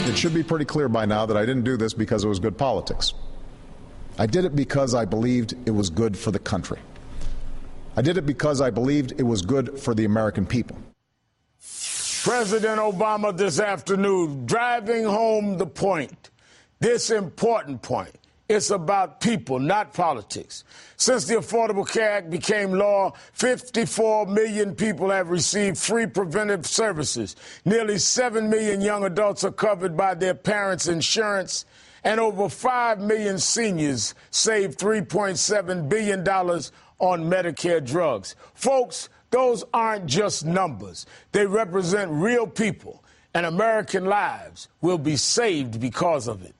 It should be pretty clear by now that I didn't do this because it was good politics. I did it because I believed it was good for the country. I did it because I believed it was good for the American people. President Obama this afternoon driving home the point, this important point. It's about people, not politics. Since the Affordable Care Act became law, 54 million people have received free preventive services. Nearly 7 million young adults are covered by their parents' insurance, and over 5 million seniors saved $3.7 billion on Medicare drugs. Folks, those aren't just numbers. They represent real people, and American lives will be saved because of it.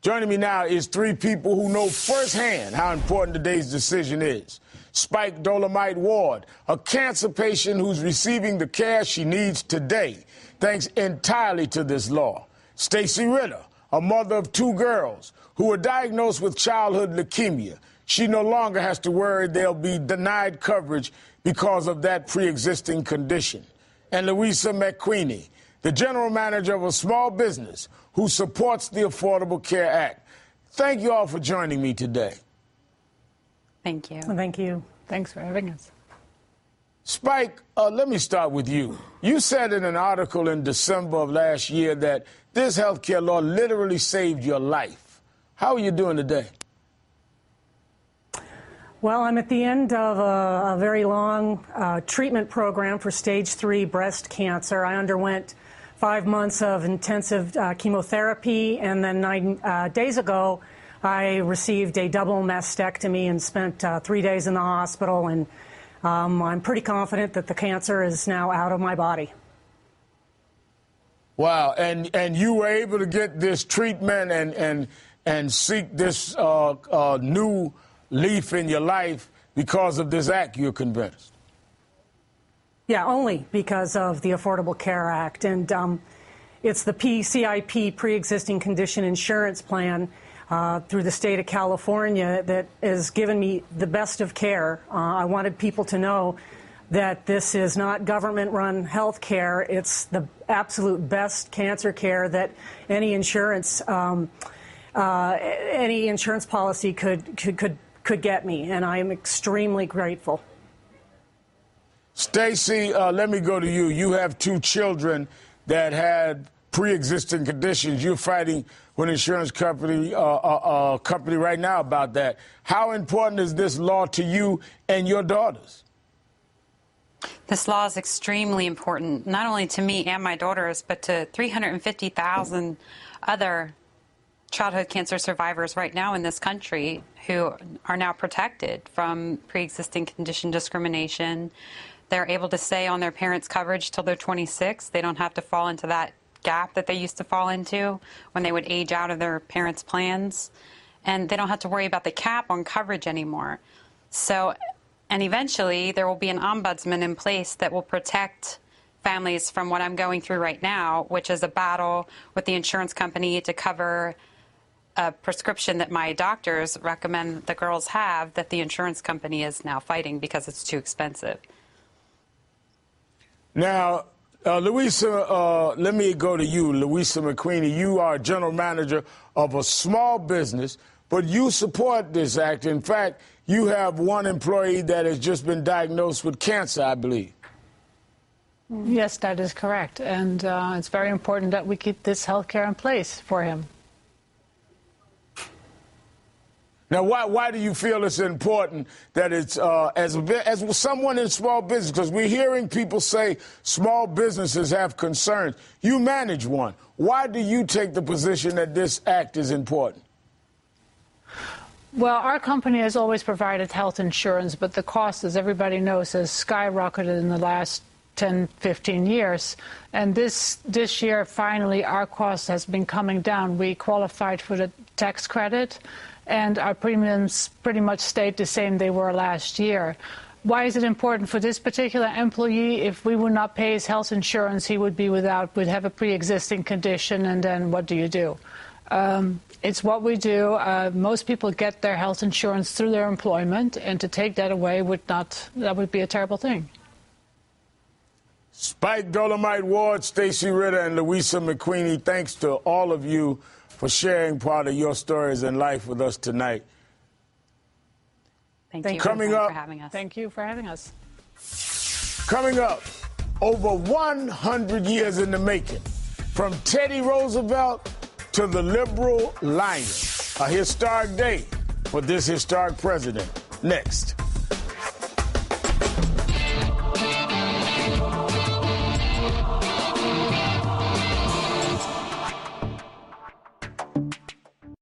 Joining me now is three people who know firsthand how important today's decision is. Spike Dolomite Ward, a cancer patient who's receiving the care she needs today, thanks entirely to this law. Stacy Ritter, a mother of two girls who were diagnosed with childhood leukemia. She no longer has to worry they'll be denied coverage because of that pre-existing condition. And Louisa McQueenie, the general manager of a small business who supports the Affordable Care Act. Thank you all for joining me today. Thank you. Well, thank you. Thanks for having us. Spike, let me start with you. You said in an article in December of last year that this health care law literally saved your life. How are you doing today? Well, I'm at the end of a very long treatment program for stage 3 breast cancer. I underwent 5 months of intensive chemotherapy, and then 9 days ago, I received a double mastectomy and spent 3 days in the hospital, and I'm pretty confident that the cancer is now out of my body. Wow, and you were able to get this treatment and seek this new leaf in your life because of this act, you're convinced? Yeah, only because of the Affordable Care Act. And it's the PCIP, Pre-Existing Condition Insurance Plan, through the state of California that has given me the best of care. I wanted people to know that this is not government-run health care. It's the absolute best cancer care that any insurance policy could get me, and I am extremely grateful. Stacy, let me go to you. You have two children that had pre-existing conditions. You're fighting with an insurance company right now about that. How important is this law to you and your daughters? This law is extremely important, not only to me and my daughters, but to 350,000 other childhood cancer survivors right now in this country who are now protected from pre-existing condition discrimination. They're able to stay on their parents' coverage till they're 26. They don't have to fall into that gap that they used to fall into when they would age out of their parents' plans. And they don't have to worry about the cap on coverage anymore. So, and eventually there will be an ombudsman in place that will protect families from what I'm going through right now, which is a battle with the insurance company to cover a prescription that my doctors recommend the girls have that the insurance company is now fighting because it's too expensive. Now, Louisa, let me go to you, Louisa McQueenie. You are general manager of a small business, but you support this act. In fact, you have one employee that has just been diagnosed with cancer, I believe. Yes, that is correct. And it's very important that we keep this health care in place for him. Now, why do you feel it's important that it's, as someone in small business, because we're hearing people say small businesses have concerns. You manage one. Why do you take the position that this act is important? Well, our company has always provided health insurance, but the cost, as everybody knows, has skyrocketed in the last 10, 15 years. And this year, finally, our cost has been coming down. We qualified for the tax credit, and our premiums pretty much stayed the same they were last year. Why is it important for this particular employee? If we would not pay his health insurance, he would would have a pre-existing condition, and then what do you do? It's what we do. Most people get their health insurance through their employment, and to take that away that would be a terrible thing. Now, Louisa, let me go to you. You have two children that had pre-existing conditions. You're fighting with an insurance company right now about that. How important is this law to you and your daughters? Now, Spike Dolomite Ward, Stacey Ritter, and Louisa McQueenie, thanks to all of you for sharing part of your stories in life with us tonight. Thank you Coming up, for having us. Thank you for having us. Coming up, over 100 years in the making, from Teddy Roosevelt to the liberal lion, a historic day for this historic president. Next.